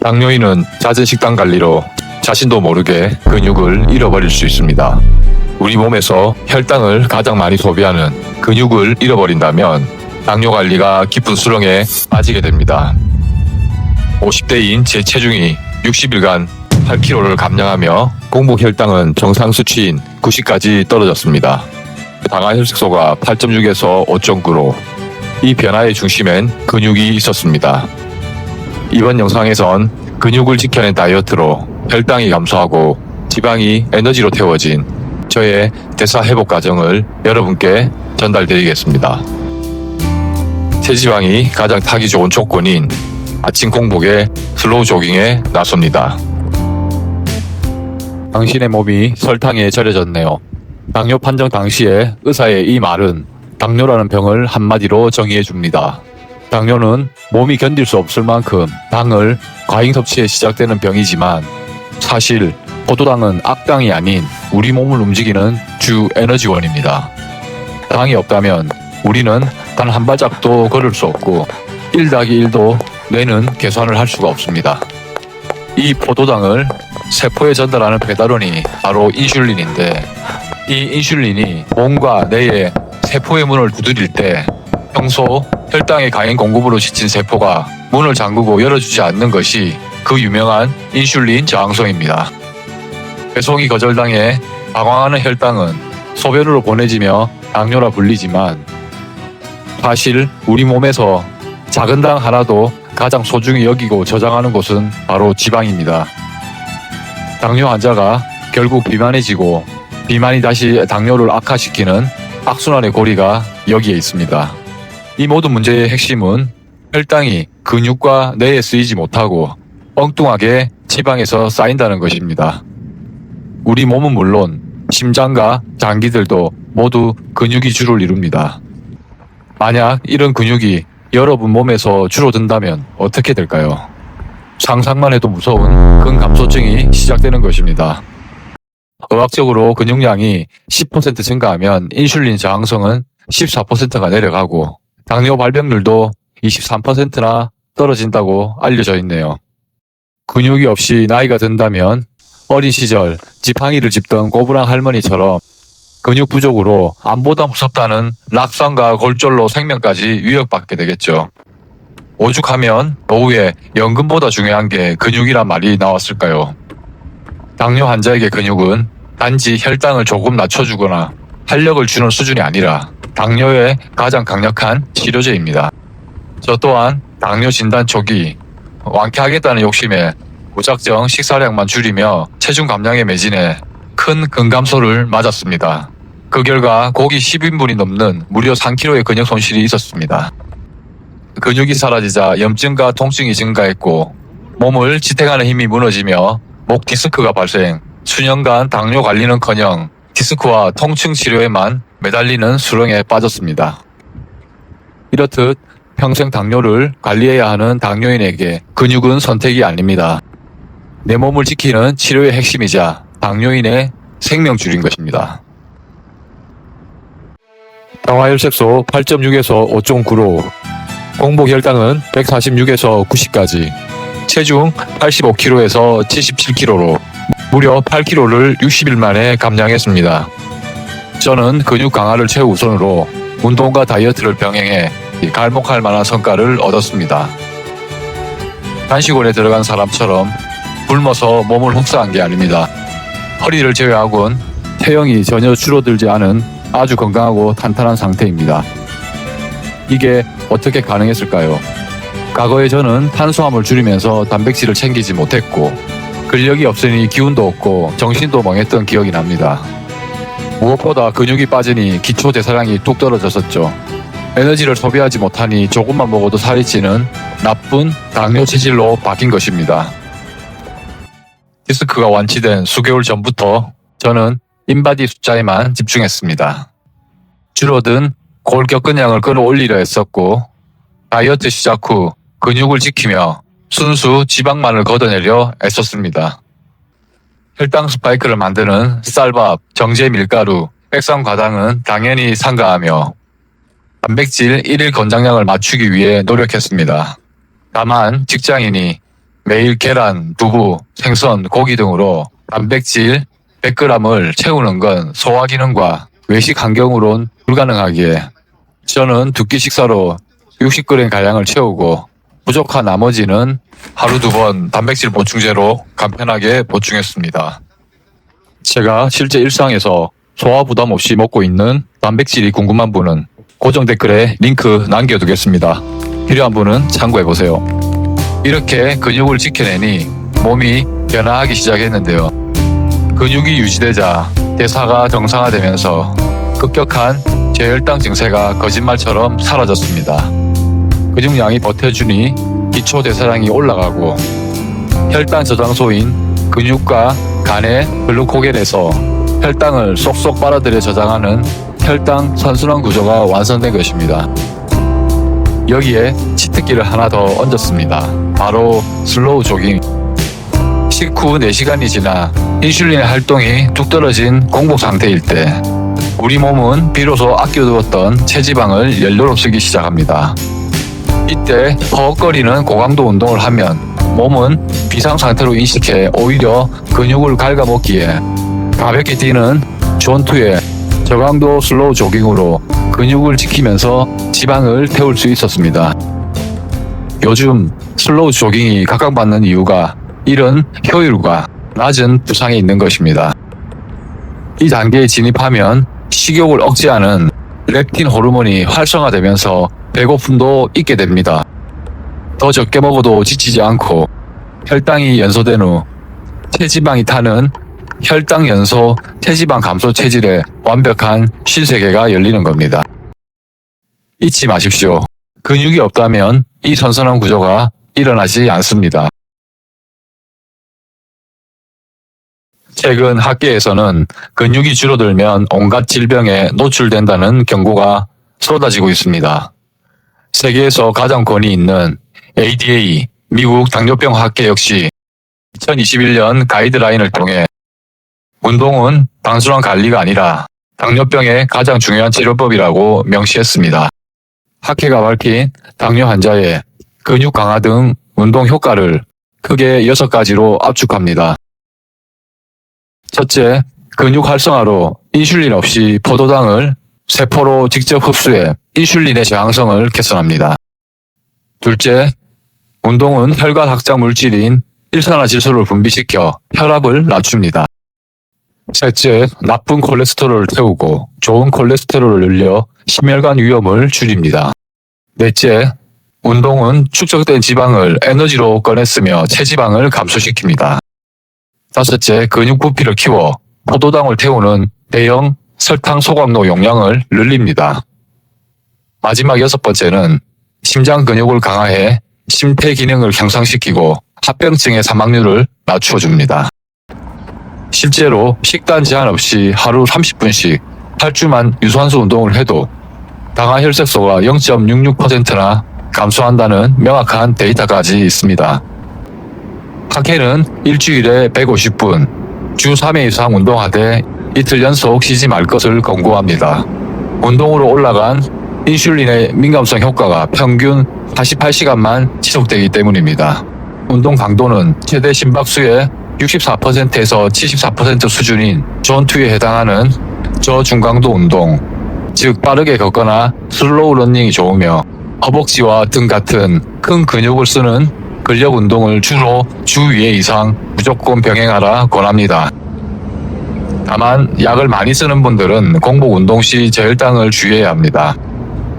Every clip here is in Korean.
당뇨인은 잦은 식단 관리로 자신도 모르게 근육을 잃어버릴 수 있습니다. 우리 몸에서 혈당을 가장 많이 소비하는 근육을 잃어버린다면 당뇨 관리가 깊은 수렁에 빠지게 됩니다. 50대인 제 체중이 60일간 8kg를 감량하며 공복 혈당은 정상 수치인 90까지 떨어졌습니다. 당화 혈색소가 8.6에서 5.9로 이 변화의 중심엔 근육이 있었습니다. 이번 영상에선 근육을 지켜낸 다이어트로 혈당이 감소하고 지방이 에너지로 태워진 저의 대사 회복 과정을 여러분께 전달드리겠습니다. 체지방이 가장 타기 좋은 조건인 아침 공복에 슬로우 조깅에 나섭니다. 당신의 몸이 설탕에 절여졌네요. 당뇨 판정 당시에 의사의 이 말은 당뇨라는 병을 한마디로 정의해 줍니다. 당뇨는 몸이 견딜 수 없을 만큼 당을 과잉 섭취해 시작되는 병이지만 사실 포도당은 악당이 아닌 우리 몸을 움직이는 주 에너지원입니다. 당이 없다면 우리는 단 한 발짝도 걸을 수 없고 1+1도 뇌는 계산을 할 수가 없습니다. 이 포도당을 세포에 전달하는 배달원이 바로 인슐린인데 이 인슐린이 몸과 뇌의 세포의 문을 두드릴 때 평소 혈당의 과잉 공급으로 지친 세포가 문을 잠그고 열어주지 않는 것이 그 유명한 인슐린 저항성입니다. 배송이 거절당해 방황하는 혈당은 소변으로 보내지며 당뇨라 불리지만 사실 우리 몸에서 작은 당 하나도 가장 소중히 여기고 저장하는 곳은 바로 지방입니다. 당뇨 환자가 결국 비만해지고 비만이 다시 당뇨를 악화시키는 악순환의 고리가 여기에 있습니다. 이 모든 문제의 핵심은 혈당이 근육과 뇌에 쓰이지 못하고 엉뚱하게 지방에서 쌓인다는 것입니다. 우리 몸은 물론 심장과 장기들도 모두 근육이 주를 이룹니다. 만약 이런 근육이 여러분 몸에서 줄어든다면 어떻게 될까요? 상상만 해도 무서운 근감소증이 시작되는 것입니다. 의학적으로 근육량이 10% 증가하면 인슐린 저항성은 14%가 내려가고 당뇨 발병률도 23%나 떨어진다고 알려져 있네요. 근육이 없이 나이가 든다면 어린 시절 지팡이를 짚던 고부랑 할머니처럼 근육 부족으로 암보다 무섭다는 낙상과 골절로 생명까지 위협받게 되겠죠. 오죽하면 노후에 연금보다 중요한 게 근육이란 말이 나왔을까요? 당뇨 환자에게 근육은 단지 혈당을 조금 낮춰주거나 활력을 주는 수준이 아니라 당뇨의 가장 강력한 치료제입니다. 저 또한 당뇨 진단 초기 완쾌하겠다는 욕심에 무작정 식사량만 줄이며 체중 감량에 매진해 큰 근감소를 맞았습니다. 그 결과 고기 10인분이 넘는 무려 3kg의 근육 손실이 있었습니다. 근육이 사라지자 염증과 통증이 증가했고 몸을 지탱하는 힘이 무너지며 목 디스크가 발생, 수년간 당뇨 관리는커녕 디스크와 통증 치료에만 매달리는 수렁에 빠졌습니다. 이렇듯 평생 당뇨를 관리해야 하는 당뇨인에게 근육은 선택이 아닙니다. 내 몸을 지키는 치료의 핵심이자 당뇨인의 생명줄인 것입니다. 당화혈색소 8.6에서 5.9로 공복 혈당은 146에서 90까지, 체중 85kg에서 77kg로 무려 8kg를 60일 만에 감량했습니다. 저는 근육 강화를 최우선으로 운동과 다이어트를 병행해 갈목할 만한 성과를 얻었습니다. 단식원에 들어간 사람처럼 굶어서 몸을 혹사한 게 아닙니다. 허리를 제외하곤 체형이 전혀 줄어들지 않은 아주 건강하고 탄탄한 상태입니다. 이게 어떻게 가능했을까요? 과거에 저는 탄수화물 줄이면서 단백질을 챙기지 못했고 근력이 없으니 기운도 없고 정신도 멍했던 기억이 납니다. 무엇보다 근육이 빠지니 기초 대사량이 뚝 떨어졌었죠. 에너지를 소비하지 못하니 조금만 먹어도 살이 찌는 나쁜 당뇨 체질로 바뀐 것입니다. 디스크가 완치된 수개월 전부터 저는 인바디 숫자에만 집중했습니다. 줄어든 골격근량을 끌어올리려 했었고 다이어트 시작 후 근육을 지키며 순수 지방만을 걷어내려 애썼습니다. 혈당 스파이크를 만드는 쌀밥, 정제 밀가루, 백삼과당은 당연히 삼가하며 단백질 1일 권장량을 맞추기 위해 노력했습니다. 다만 직장인이 매일 계란, 두부, 생선, 고기 등으로 단백질 100g을 채우는 건 소화 기능과 외식 환경으론 불가능하기에 저는 두 끼 식사로 60g가량을 채우고 부족한 나머지는 하루 2번 단백질 보충제로 간편하게 보충했습니다. 제가 실제 일상에서 소화 부담 없이 먹고 있는 단백질이 궁금한 분은 고정 댓글에 링크 남겨두겠습니다. 필요한 분은 참고해보세요. 이렇게 근육을 지켜내니 몸이 변화하기 시작했는데요. 근육이 유지되자 대사가 정상화되면서 급격한 저혈당 증세가 거짓말처럼 사라졌습니다. 근육량이 버텨주니 기초 대사량이 올라가고 혈당 저장소인 근육과 간의 글루코겐에서 혈당을 쏙쏙 빨아들여 저장하는 혈당 선순환 구조가 완성된 것입니다. 여기에 치트키를 하나 더 얹었습니다. 바로 슬로우 조깅. 식후 4시간이 지나 인슐린의 활동이 뚝 떨어진 공복 상태일 때 우리 몸은 비로소 아껴두었던 체지방을 연료로 쓰기 시작합니다. 이때 허걱거리는 고강도 운동을 하면 몸은 비상 상태로 인식해 오히려 근육을 갉아먹기에 가볍게 뛰는 존2의 저강도 슬로우 조깅으로 근육을 지키면서 지방을 태울 수 있었습니다. 요즘 슬로우 조깅이 각광받는 이유가 이런 효율과 낮은 부상에 있는 것입니다. 이 단계에 진입하면 식욕을 억제하는 렙틴 호르몬이 활성화되면서 배고픔도 잊게 됩니다. 더 적게 먹어도 지치지 않고 혈당이 연소된 후 체지방이 타는 혈당 연소 체지방 감소 체질의 완벽한 신세계가 열리는 겁니다. 잊지 마십시오. 근육이 없다면 이 선선한 구조가 일어나지 않습니다. 최근 학계에서는 근육이 줄어들면 온갖 질병에 노출된다는 경고가 쏟아지고 있습니다. 세계에서 가장 권위 있는 ADA, 미국 당뇨병 학회 역시 2021년 가이드라인을 통해 운동은 단순한 관리가 아니라 당뇨병의 가장 중요한 치료법이라고 명시했습니다. 학회가 밝힌 당뇨 환자의 근육 강화 등 운동 효과를 크게 6가지로 압축합니다. 첫째, 근육 활성화로 인슐린 없이 포도당을 세포로 직접 흡수해 인슐린의 저항성을 개선합니다. 둘째, 운동은 혈관 확장 물질인 일산화질소를 분비시켜 혈압을 낮춥니다. 셋째, 나쁜 콜레스테롤을 태우고 좋은 콜레스테롤을 늘려 심혈관 위험을 줄입니다. 넷째, 운동은 축적된 지방을 에너지로 꺼냈으며 체지방을 감소시킵니다. 다섯째, 근육 부피를 키워 포도당을 태우는 대형 설탕 소각로 용량을 늘립니다. 마지막 6번째는 심장 근육을 강화해 심폐 기능을 향상시키고 합병증의 사망률을 낮춰줍니다. 실제로 식단 제한 없이 하루 30분씩 8주만 유산소 운동을 해도 당화 혈색소가 0.66%나 감소한다는 명확한 데이터까지 있습니다. 학회는 일주일에 150분, 주 3회 이상 운동하되 이틀 연속 쉬지 말 것을 권고합니다. 운동으로 올라간 인슐린의 민감성 효과가 평균 48시간만 지속되기 때문입니다. 운동 강도는 최대 심박수의 64%에서 74% 수준인 존2에 해당하는 저중강도 운동, 즉 빠르게 걷거나 슬로우 러닝이 좋으며 허벅지와 등 같은 큰 근육을 쓰는 근력 운동을 주로 주 2회 이상 무조건 병행하라 권합니다. 다만 약을 많이 쓰는 분들은 공복 운동 시 저혈당을 주의해야 합니다.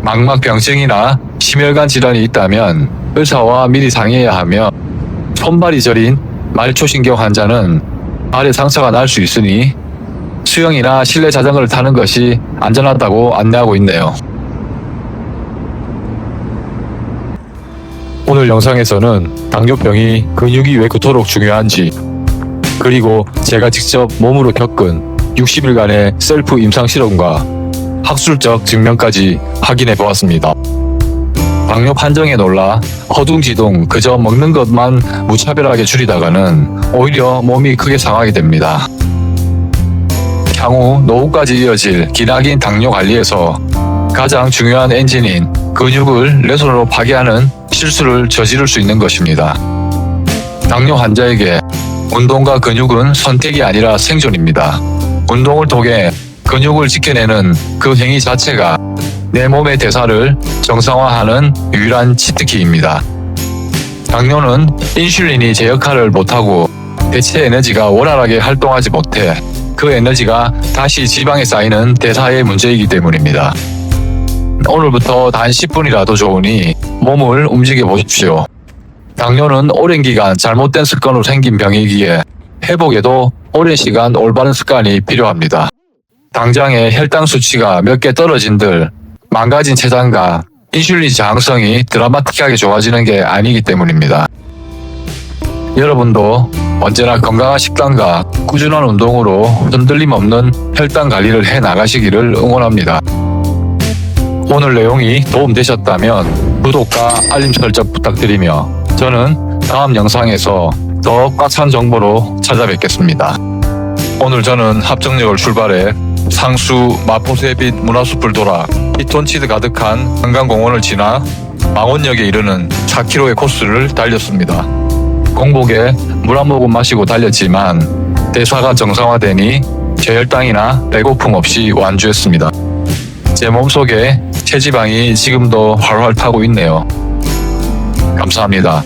망막병증이나 심혈관 질환이 있다면 의사와 미리 상의해야 하며 손발이 저린 말초신경 환자는 발에 상처가 날 수 있으니 수영이나 실내 자전거를 타는 것이 안전하다고 안내하고 있네요. 오늘 영상에서는 당뇨병이 근육이 왜 그토록 중요한지, 그리고 제가 직접 몸으로 겪은 60일간의 셀프 임상 실험과 학술적 증명까지 확인해 보았습니다. 당뇨 판정에 놀라 허둥지둥 그저 먹는 것만 무차별하게 줄이다가는 오히려 몸이 크게 상하게 됩니다. 향후 노후까지 이어질 기나긴 당뇨 관리에서 가장 중요한 엔진인 근육을 내 손으로 파괴하는 실수를 저지를 수 있는 것입니다. 당뇨 환자에게 운동과 근육은 선택이 아니라 생존입니다. 운동을 통해 근육을 지켜내는 그 행위 자체가 내 몸의 대사를 정상화하는 유일한 치트키입니다. 당뇨는 인슐린이 제 역할을 못하고 대체 에너지가 원활하게 활동하지 못해 그 에너지가 다시 지방에 쌓이는 대사의 문제이기 때문입니다. 오늘부터 단 10분이라도 좋으니 몸을 움직여 보십시오. 당뇨는 오랜 기간 잘못된 습관으로 생긴 병이기에 회복에도 오랜 시간 올바른 습관이 필요합니다. 당장의 혈당 수치가 몇 개 떨어진들 망가진 췌장과 인슐린 저항성이 드라마틱하게 좋아지는 게 아니기 때문입니다. 여러분도 언제나 건강한 식단과 꾸준한 운동으로 흔들림 없는 혈당 관리를 해 나가시기를 응원합니다. 오늘 내용이 도움되셨다면 구독과 알림 설정 부탁드리며 저는 다음 영상에서 더 꽉 찬 정보로 찾아뵙겠습니다. 오늘 저는 합정역을 출발해 상수, 마포새빛 문화숲을 돌아 피톤치드 가득한 한강공원을 지나 망원역에 이르는 4km의 코스를 달렸습니다. 공복에 물 한 모금 마시고 달렸지만 대사가 정상화되니 저혈당이나 배고픔 없이 완주했습니다. 제 몸속에 체지방이 지금도 활활 타고 있네요. 감사합니다.